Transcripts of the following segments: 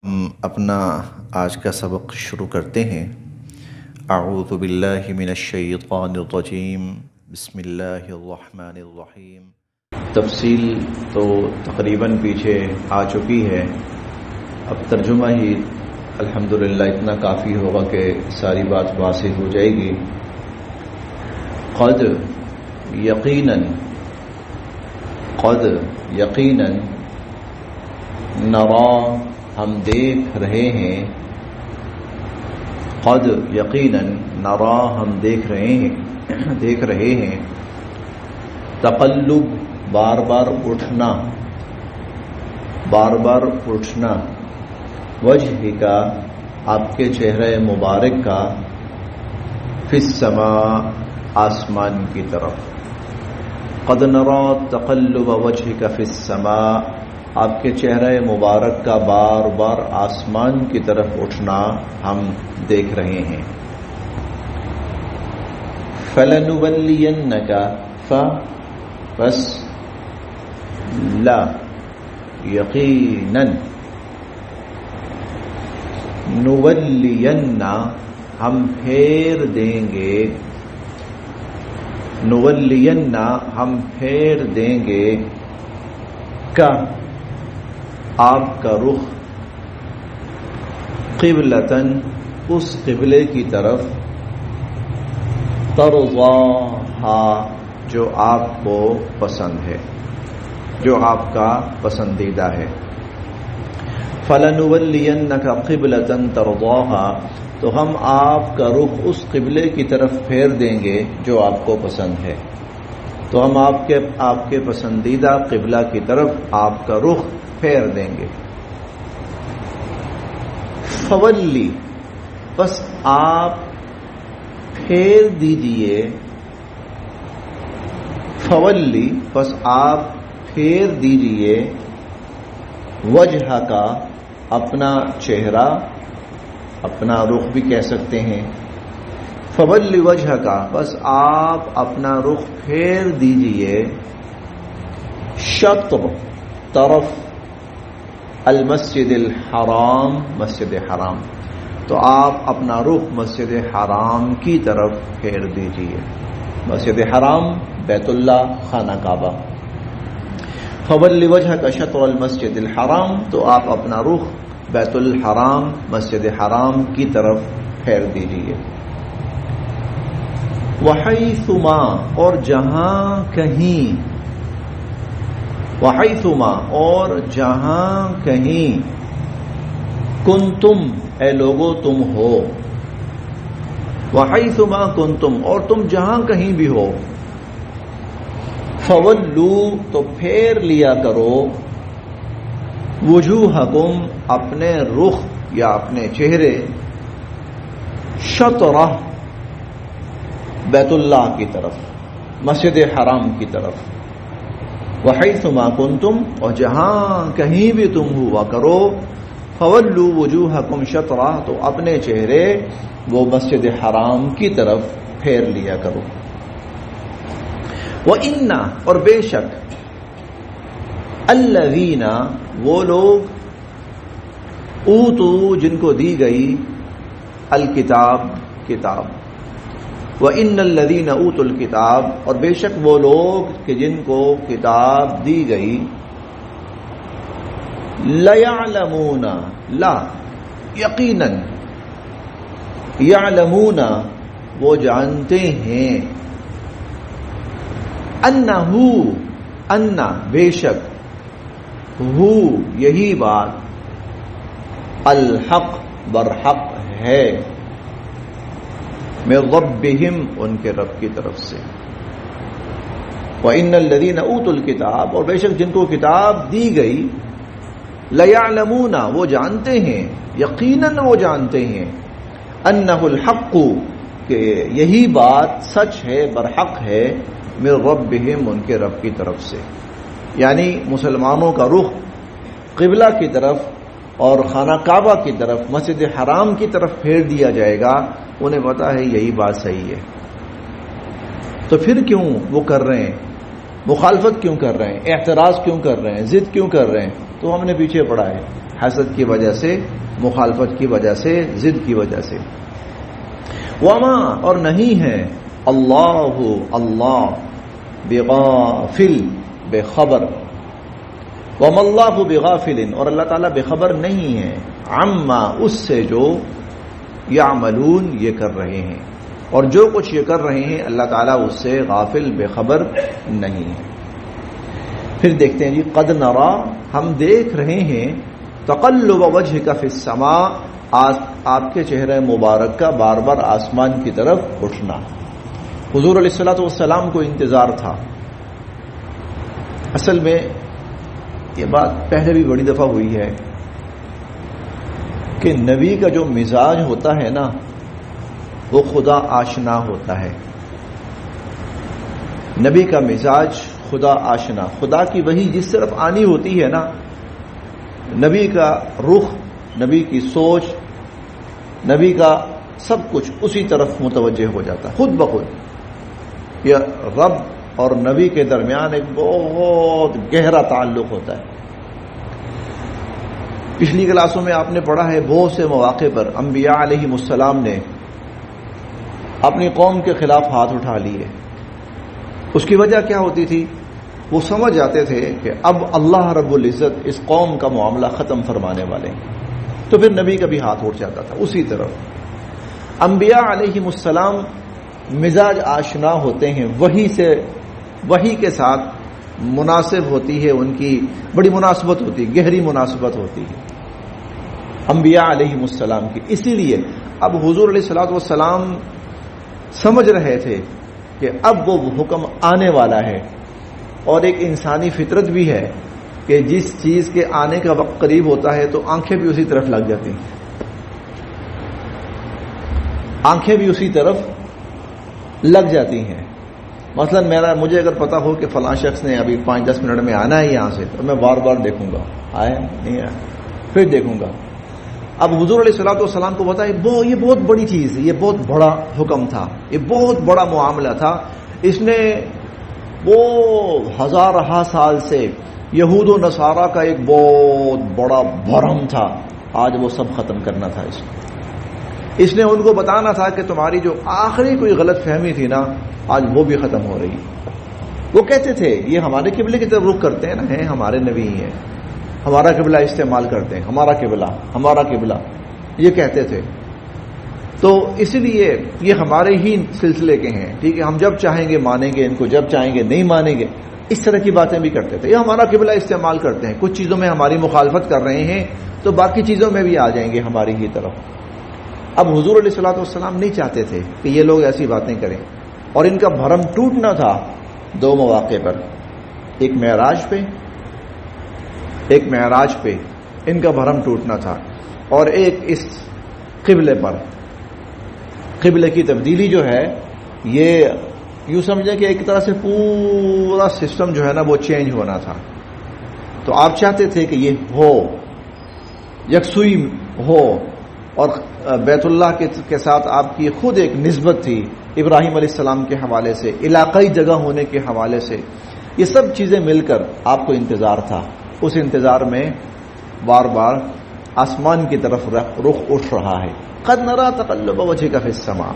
ہم اپنا آج کا سبق شروع کرتے ہیں۔ اعوذ باللہ من الشیطان الرجیم، بسم اللہ الرحمن الرحیم۔ تفصیل تو تقریباً پیچھے آ چکی ہے، اب ترجمہ ہی الحمدللہ اتنا کافی ہوگا کہ ساری بات واضح ہو جائے گی۔ قد یقیناً نرا ہم دیکھ رہے ہیں، قد یقیناً نرا ہم دیکھ رہے ہیں تقلب بار بار اٹھنا وجہ کا آپ کے چہرے مبارک کا فی السماء آسمان کی طرف۔ قد نرا تقلب وجہ کا فی السماء، آپ کے چہرے مبارک کا بار بار آسمان کی طرف اٹھنا ہم دیکھ رہے ہیں۔ فَلَنُوَلِّيَنَّكَ بس لا یقیناً نُوَلِّيَنَّ ہم پھیر دیں گے، نُوَلِّيَنَّ ہم پھیر دیں گے کا آپ کا رخ قبلتاً اس قبلے کی طرف ترضاہا جو آپ کو پسند ہے، جو آپ کا پسندیدہ ہے۔ فَلَنُوَلِّيَنَّكَ قِبْلَةً تَرْضَاهَا تو ہم آپ کا رخ اس قبلے کی طرف پھیر دیں گے جو آپ کو پسند ہے، تو ہم آپ کے پسندیدہ قبلہ کی طرف آپ کا رخ پھیر دیں گے۔ فولی بس آپ پھیر دیجئے، فولی بس آپ پھیر دیجئے وجہ کا اپنا چہرہ، اپنا رخ بھی کہہ سکتے ہیں۔ فولی وجہ کا بس آپ اپنا رخ پھیر دیجئے شطر طرف المسجد الحرام، مسجد حرام، تو آپ اپنا رخ مسجد حرام کی طرف پھیر دیجئے۔ مسجد حرام بیت اللہ، خانہ کعبہ۔ فولی وجہ کا شطر المسجد الحرام تو آپ اپنا رخ بیت الحرام، مسجد حرام کی طرف پھیر دیجئے۔ وحیثما اور جہاں کہیں، وحیثما اور جہاں کہیں کنتم اے لوگو تم ہو، وحیثما کنتم اور تم جہاں کہیں بھی ہو، فولو تو پھیر لیا کرو وجوہکم اپنے رخ یا اپنے چہرے شطرہ بیت اللہ کی طرف، مسجد حرام کی طرف۔ وحیثما کنتم اور جہاں کہیں بھی تم ہوا کرو، فولو وجوہکم شطرہ تو اپنے چہرے وہ مسجد حرام کی طرف پھیر لیا کرو۔ وَإِنَّ اور بے شک الَّذِينَ وہ لوگ اوتو جن کو دی گئی الکتاب کتاب، وَإِنَّ الَّذِينَ أُوتُوا الْكِتَابَ اور بے شک وہ لوگ کہ جن کو کتاب دی گئی لَيَعْلَمُونَ لا یقیناً یعلمون وہ جانتے ہیں انہ بے شک ہو یہی بات الحق برحق ہے من ربہم ان کے رب کی طرف سے۔ وَإِنَّ الَّذِينَ أُوتُوا الْكِتَابَ اور بے شک جن کو کتاب دی گئی لَيَعْلَمُونَ وہ جانتے ہیں، یقیناً وہ جانتے ہیں أَنَّهُ الْحَقُّ کہ یہی بات سچ ہے، برحق ہے من ربہم ان کے رب کی طرف سے۔ یعنی مسلمانوں کا رخ قبلہ کی طرف اور خانہ کعبہ کی طرف، مسجد حرام کی طرف پھیر دیا جائے گا، انہیں پتا ہے یہی بات صحیح ہے، تو پھر کیوں وہ کر رہے ہیں، مخالفت کیوں کر رہے ہیں، اعتراض کیوں کر رہے ہیں، ضد کیوں کر رہے ہیں؟ تو ہم نے پیچھے پڑھا ہے حسد کی وجہ سے، مخالفت کی وجہ سے، ضد کی وجہ سے. وما اور نہیں ہے اللہ بغافل بے خبر، وما اللہ بغافل اور اللہ تعالیٰ بے خبر نہیں ہے، عما اس سے جو یعملون یہ کر رہے ہیں، اور جو کچھ یہ کر رہے ہیں اللہ تعالیٰ اس سے غافل بے خبر نہیں ہے. پھر دیکھتے ہیں جی، قد نرا ہم دیکھ رہے ہیں، تقلب وجهک فی السماء آپ کے چہرہ مبارک کا بار بار آسمان کی طرف اٹھنا. حضور علیہ الصلوۃ والسلام کو انتظار تھا. اصل میں یہ بات پہلے بھی بڑی دفعہ ہوئی ہے کہ نبی کا جو مزاج ہوتا ہے نا وہ خدا آشنا ہوتا ہے. نبی کا مزاج خدا آشنا، خدا کی وحی جس طرف آنی ہوتی ہے نا، نبی کا رخ، نبی کی سوچ، نبی کا سب کچھ اسی طرف متوجہ ہو جاتا خود بخود. یہ رب اور نبی کے درمیان ایک بہت گہرا تعلق ہوتا ہے. پچھلی کلاسوں میں آپ نے پڑھا ہے بہت سے مواقع پر انبیاء علیہم السلام نے اپنی قوم کے خلاف ہاتھ اٹھا لیے. اس کی وجہ کیا ہوتی تھی؟ وہ سمجھ جاتے تھے کہ اب اللہ رب العزت اس قوم کا معاملہ ختم فرمانے والے ہیں، تو پھر نبی کا بھی ہاتھ اٹھ جاتا تھا اسی طرف. انبیاء علیہم السلام مزاج آشنا ہوتے ہیں، وحی کے ساتھ مناسب ہوتی ہے، ان کی بڑی مناسبت ہوتی ہے، گہری مناسبت ہوتی ہے انبیاء علیہم السلام کی. اسی لیے اب حضور علیہ الصلوۃ والسلام سمجھ رہے تھے کہ اب وہ حکم آنے والا ہے، اور ایک انسانی فطرت بھی ہے کہ جس چیز کے آنے کا وقت قریب ہوتا ہے تو آنکھیں بھی اسی طرف لگ جاتی ہیں، آنکھیں بھی اسی طرف لگ جاتی ہیں. مثلا مجھے اگر پتا ہو کہ فلاں شخص نے ابھی 5-10 منٹ میں آنا ہے یہاں سے، تو میں بار بار دیکھوں گا آیا نہیں آیا، پھر دیکھوں گا. اب حضور علیہ الصلوۃ والسلام کو پتا ہے یہ بہت بڑی چیز ہے، یہ بہت بڑا حکم تھا، یہ بہت بڑا معاملہ تھا. اس نے وہ ہزارہ سال سے یہود و نصارہ کا ایک بہت بڑا بھرم تھا، آج وہ سب ختم کرنا تھا. اس نے ان کو بتانا تھا کہ تمہاری جو آخری کوئی غلط فہمی تھی نا، آج وہ بھی ختم ہو رہی. وہ کہتے تھے یہ ہمارے قبلے کی طرف رخ کرتے ہیں نا، ہیں ہمارے نبی ہی ہیں، ہمارا قبلہ استعمال کرتے ہیں، ہمارا قبلہ یہ کہتے تھے. تو اس لیے یہ ہمارے ہی سلسلے کے ہیں، ٹھیک ہے، ہم جب چاہیں گے مانیں گے ان کو، جب چاہیں گے نہیں مانیں گے. اس طرح کی باتیں بھی کرتے تھے. یہ ہمارا قبلہ استعمال کرتے ہیں، کچھ چیزوں میں ہماری مخالفت کر رہے ہیں تو باقی چیزوں میں بھی آ جائیں گے ہماری ہی طرف. اب حضور علیہ الصلوۃ والسلام نہیں چاہتے تھے کہ یہ لوگ ایسی باتیں کریں، اور ان کا بھرم ٹوٹنا تھا 2 مواقع پر. ایک معراج پہ ان کا بھرم ٹوٹنا تھا، اور ایک اس قبلے پر. قبلے کی تبدیلی جو ہے یہ یوں سمجھیں کہ ایک طرح سے پورا سسٹم جو ہے نا وہ چینج ہونا تھا. تو آپ چاہتے تھے کہ یہ ہو، یکسوئی ہو، اور بیت اللہ کے ساتھ آپ کی خود ایک نسبت تھی ابراہیم علیہ السلام کے حوالے سے، علاقائی جگہ ہونے کے حوالے سے. یہ سب چیزیں مل کر آپ کو انتظار تھا. اس انتظار میں بار بار آسمان کی طرف رخ اٹھ رہا ہے. قد نرا تقلب وجهک فی السماء،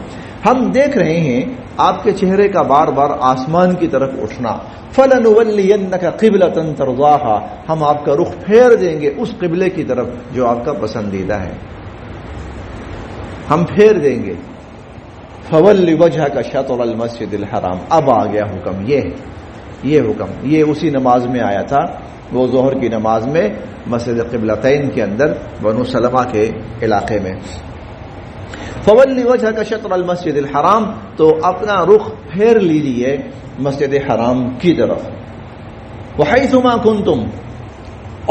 ہم دیکھ رہے ہیں آپ کے چہرے کا بار بار آسمان کی طرف اٹھنا. فلنولینک قبلۃ ترضاها، ہم آپ کا رخ پھیر دیں گے اس قبلے کی طرف جو آپ کا پسندیدہ ہے، ہم پھیر دیں گے. فول وجهک شطر المسجد الحرام. اب آ گیا حکم، یہ حکم یہ اسی نماز میں آیا تھا، وہ ظہر کی نماز میں مسجد قبلتین کے اندر بنو سلمہ کے علاقے میں. فولی وجهک شطر المسجد الحرام، تو اپنا رخ پھیر لیجئے مسجد حرام کی طرف. وحیثما کنتم،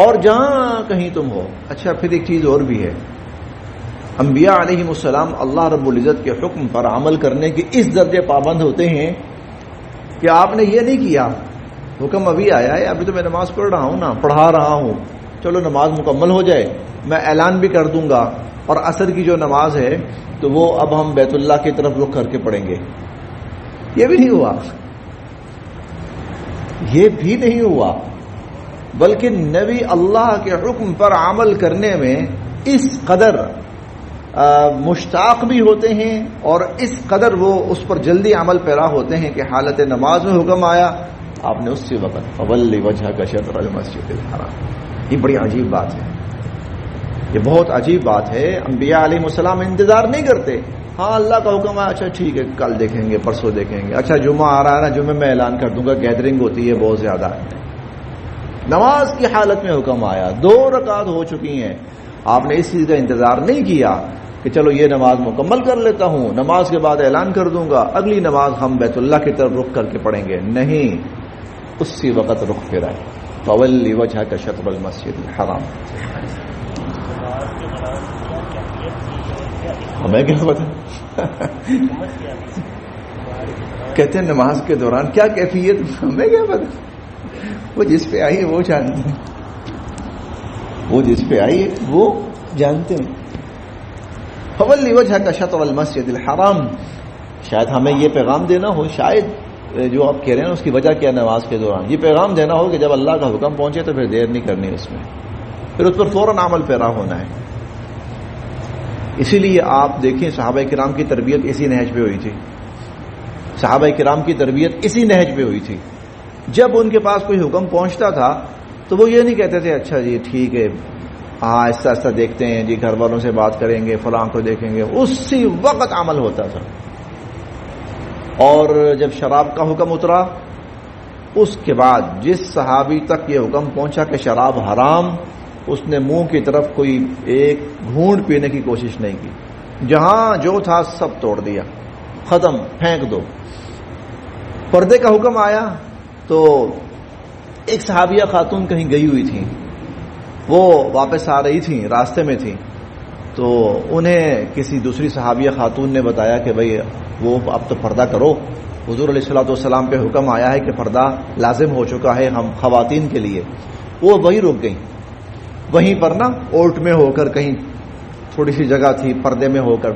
اور جہاں کہیں تم ہو. اچھا پھر ایک چیز اور بھی ہے، انبیاء علیہم السلام اللہ رب العزت کے حکم پر عمل کرنے کے اس درجے پابند ہوتے ہیں کہ آپ نے یہ نہیں کیا حکم ابھی آیا ہے، ابھی تو میں نماز پڑھ رہا ہوں نا، پڑھا رہا ہوں، چلو نماز مکمل ہو جائے میں اعلان بھی کر دوں گا، اور عصر کی جو نماز ہے تو وہ اب ہم بیت اللہ کی طرف رخ کر کے پڑھیں گے. یہ بھی نہیں ہوا. بلکہ نبی اللہ کے حکم پر عمل کرنے میں اس قدر مشتاق بھی ہوتے ہیں اور اس قدر وہ اس پر جلدی عمل پیرا ہوتے ہیں کہ حالت نماز میں حکم آیا آپ نے اسی وقت فولی وجہک شطر المسجد الحرام. یہ بڑی عجیب بات ہے، یہ بہت عجیب بات ہے. انبیاء علیہ السلام انتظار نہیں کرتے. ہاں اللہ کا حکم ہے، اچھا ٹھیک ہے کل دیکھیں گے پرسوں دیکھیں گے، اچھا جمعہ آ رہا ہے نا جمعہ میں اعلان کر دوں گا، گیدرنگ ہوتی ہے بہت زیادہ. نماز کی حالت میں حکم آیا، 2 رکعت ہو چکی ہیں، آپ نے اس چیز کا انتظار نہیں کیا کہ چلو یہ نماز مکمل کر لیتا ہوں، نماز کے بعد اعلان کر دوں گا، اگلی نماز ہم بیت اللہ کی طرف رخ کر کے پڑھیں گے. نہیں، اسی وقت رخ پھرائے. فولی وجہک شطر المسجد الحرام. ہمیں کیا پتا کہتے ہیں نماز کے دوران کیا کیفیت، ہمیں کیا پتا. وہ جس پہ آئی ہے وہ جانتے ہیں، وہ جس پہ آئی ہے وہ جانتے ہیں. فولی وجہک شطر المسجد الحرام. شاید ہمیں یہ پیغام دینا ہو، شاید جو آپ کہہ رہے ہیں اس کی وجہ کیا نماز کے دوران یہ پیغام دینا ہو کہ جب اللہ کا حکم پہنچے تو پھر دیر نہیں کرنی اس میں، پھر اس پر فوراً عمل پیرا ہونا ہے. اسی لیے آپ دیکھیں صحابہ کرام کی تربیت اسی نہج پہ ہوئی تھی. صحابہ کرام کی تربیت اسی نہج پہ ہوئی تھی. جب ان کے پاس کوئی حکم پہنچتا تھا تو وہ یہ نہیں کہتے تھے اچھا جی ٹھیک ہے ہاں آہستہ آہستہ دیکھتے ہیں جی، گھر والوں سے بات کریں گے، فلاں کو دیکھیں گے. اسی وقت عمل ہوتا تھا. اور جب شراب کا حکم اترا اس کے بعد جس صحابی تک یہ حکم پہنچا کہ شراب حرام، اس نے منہ کی طرف کوئی ایک گھونٹ پینے کی کوشش نہیں کی. جہاں جو تھا سب توڑ دیا، ختم، پھینک دو. پردے کا حکم آیا تو ایک صحابیہ خاتون کہیں گئی ہوئی تھی، وہ واپس آ رہی تھی، راستے میں تھی، تو انہیں کسی دوسری صحابیہ خاتون نے بتایا کہ بھئی وہ اب تو پردہ کرو، حضور علیہ الصلوۃ والسلام پہ حکم آیا ہے کہ پردہ لازم ہو چکا ہے ہم خواتین کے لیے. وہ وہیں رک گئیں، وہیں پر نا اولٹ میں ہو کر، کہیں تھوڑی سی جگہ تھی پردے میں ہو کر،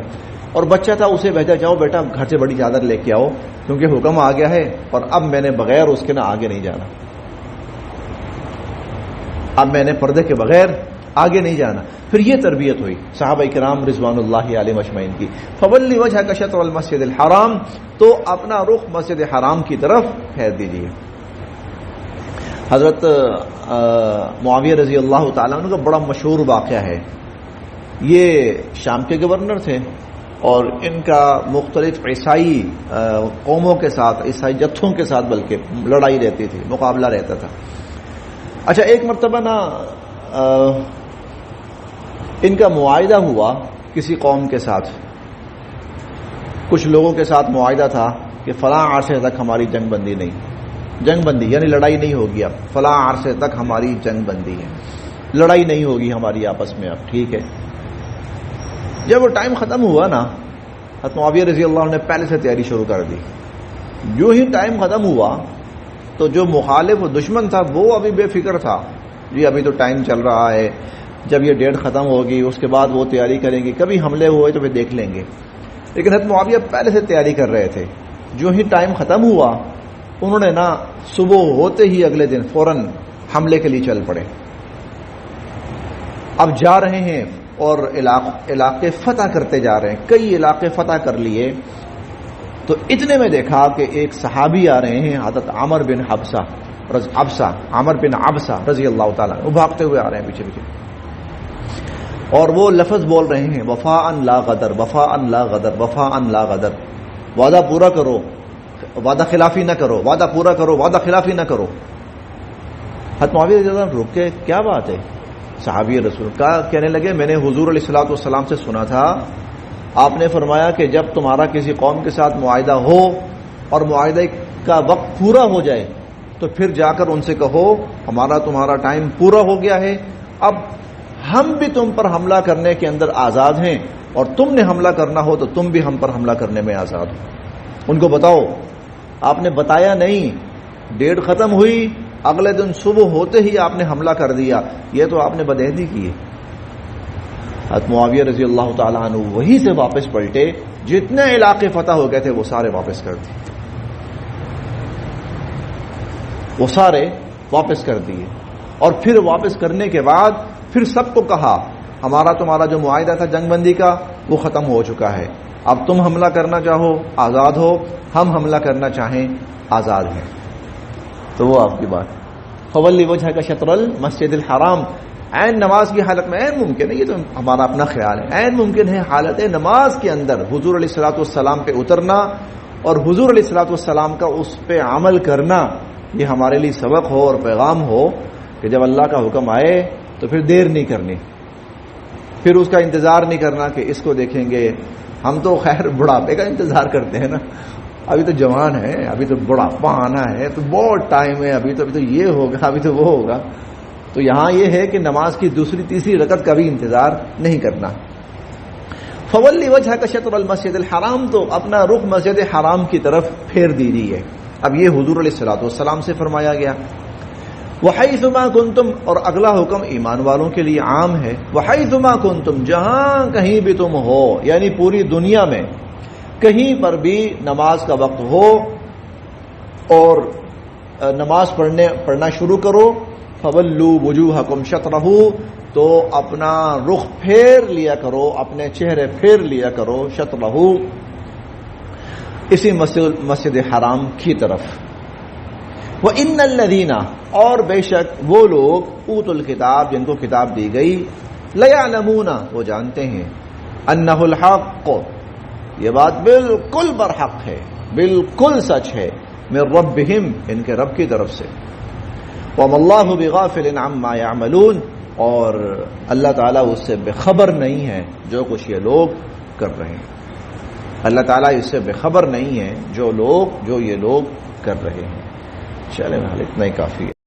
اور بچہ تھا اسے بھیجا جاؤ بیٹا گھر سے بڑی چادر لے کے آؤ کیونکہ حکم آ گیا ہے اور اب میں نے بغیر اس کے نہ آگے نہیں جانا، اب میں نے پردے کے بغیر آگے نہیں جانا. پھر یہ تربیت ہوئی صحابہ کرام رضوان اللہ علیہم اجمعین کی. فولی وجہک شطر المسجد الحرام، تو اپنا رخ مسجد حرام کی طرف پھیر دیجیے. حضرت معاویہ رضی اللہ تعالیٰ عنہ کا بڑا مشہور واقعہ ہے. یہ شام کے گورنر تھے اور ان کا مختلف عیسائی قوموں کے ساتھ، عیسائی جتھوں کے ساتھ بلکہ لڑائی رہتی تھی، مقابلہ رہتا تھا. اچھا ایک مرتبہ نا ان کا معاہدہ ہوا کسی قوم کے ساتھ، کچھ لوگوں کے ساتھ معاہدہ تھا کہ فلاں عرصے تک ہماری جنگ بندی نہیں، جنگ بندی یعنی لڑائی نہیں ہوگی، اب فلاں عرصے تک ہماری جنگ بندی ہے، لڑائی نہیں ہوگی ہماری آپس میں اب، ٹھیک ہے. جب وہ ٹائم ختم ہوا نا حضرت معاویہ رضی اللہ عنہ نے پہلے سے تیاری شروع کر دی. جو ہی ٹائم ختم ہوا تو جو مخالف و دشمن تھا وہ ابھی بے فکر تھا، جی ابھی تو ٹائم چل رہا ہے، جب یہ ڈیٹ ختم ہوگی اس کے بعد وہ تیاری کریں گے، کبھی حملے ہوئے تو پھر دیکھ لیں گے. لیکن حضرت معاویہ پہلے سے تیاری کر رہے تھے. جو ہی ٹائم ختم ہوا انہوں نے نا صبح ہوتے ہی اگلے دن فوراً حملے کے لیے چل پڑے. اب جا رہے ہیں اور علاقے فتح کرتے جا رہے ہیں، کئی علاقے فتح کر لیے. تو اتنے میں دیکھا کہ ایک صحابی آ رہے ہیں حضرت عامر بن عبسہ رضی اللہ تعالیٰ، وہ بھاگتے ہوئے آ رہے ہیں پیچھے پیچھے، اور وہ لفظ بول رہے ہیں وفاء لا غدر، وفاء لا غدر، وفاء لا غدر. وعدہ پورا کرو، وعدہ خلافی نہ کرو، وعدہ پورا کرو، وعدہ خلافی نہ کرو. حضرت معاویہ رضی اللہ عنہ رک کے کیا بات ہے، صحابی رسول کا کہنے لگے میں نے حضور علیہ الصلوۃ والسلام سے سنا تھا آپ نے فرمایا کہ جب تمہارا کسی قوم کے ساتھ معاہدہ ہو اور معاہدے کا وقت پورا ہو جائے تو پھر جا کر ان سے کہو ہمارا تمہارا ٹائم پورا ہو گیا ہے، اب ہم بھی تم پر حملہ کرنے کے اندر آزاد ہیں اور تم نے حملہ کرنا ہو تو تم بھی ہم پر حملہ کرنے میں آزاد ہو. ان کو بتاؤ. آپ نے بتایا نہیں، ڈیٹ ختم ہوئی اگلے دن صبح ہوتے ہی آپ نے حملہ کر دیا، یہ تو آپ نے بدعہدی کی ہے. حضرت معاویہ رضی اللہ تعالیٰ عنہ وہیں سے واپس پلٹے، جتنے علاقے فتح ہو گئے تھے وہ سارے واپس کر دیے، وہ سارے واپس کر دیے. اور پھر واپس کرنے کے بعد پھر سب کو کہا ہمارا تمہارا جو معاہدہ تھا جنگ بندی کا وہ ختم ہو چکا ہے، اب تم حملہ کرنا چاہو آزاد ہو، ہم حملہ کرنا چاہیں آزاد ہیں۔ تو وہ آپ کی بات فولی وجہک شطر المسجد الحرام، عین نماز کی حالت میں، عین ممکن ہے، یہ تو ہمارا اپنا خیال ہے، عین ممکن ہے حالت نماز کے اندر حضور علیہ الصلوۃ والسلام پہ اترنا اور حضور علیہ الصلوۃ والسلام کا اس پہ عمل کرنا، یہ ہمارے لیے سبق ہو اور پیغام ہو کہ جب اللہ کا حکم آئے تو پھر دیر نہیں کرنی، پھر اس کا انتظار نہیں کرنا کہ اس کو دیکھیں گے۔ ہم تو خیر بڑھاپے کا انتظار کرتے ہیں نا، ابھی تو جوان ہے، ابھی تو بڑھاپا آنا ہے، تو بہت ٹائم ہے، ابھی تو یہ ہوگا، ابھی تو وہ ہوگا۔ تو یہاں یہ ہے کہ نماز کی دوسری تیسری رکعت کا بھی انتظار نہیں کرنا۔ فولی وجہک شطر المسجد الحرام، تو اپنا رخ مسجد حرام کی طرف پھیر دیجیے۔ اب یہ حضور علیہ الصلوۃ والسلام سے فرمایا گیا۔ وحیثما کنتم، اور اگلا حکم ایمان والوں کے لیے عام ہے، وحیثما کنتم، جہاں کہیں بھی تم ہو، یعنی پوری دنیا میں کہیں پر بھی نماز کا وقت ہو اور نماز پڑھنا شروع کرو، فولوا وجوہکم شطرہ، تو اپنا رخ پھیر لیا کرو، اپنے چہرے پھیر لیا کرو، شطرہ، اسی مسجد حرام کی طرف۔ وَإِنَّ الَّذِينَ، اور بے شک وہ لوگ، اوتوا الکتاب، جن کو کتاب دی گئی، لَيَعْلَمُونَ، وہ جانتے ہیں، أَنَّهُ الْحَقُّ، یہ بات بالکل برحق ہے، بالکل سچ ہے، من ربہم، ان کے رب کی طرف سے، وَمَا اللَّهُ بِغَافِلٍ عَمَّا يَعْمَلُونَ، اور اللہ تعالیٰ اس سے بے خبر نہیں ہے جو کچھ یہ لوگ کر رہے ہیں، اللہ تعالیٰ اس سے بے خبر نہیں ہے جو یہ لوگ کر رہے ہیں۔ چلیں اتنا ہی کافی ہے۔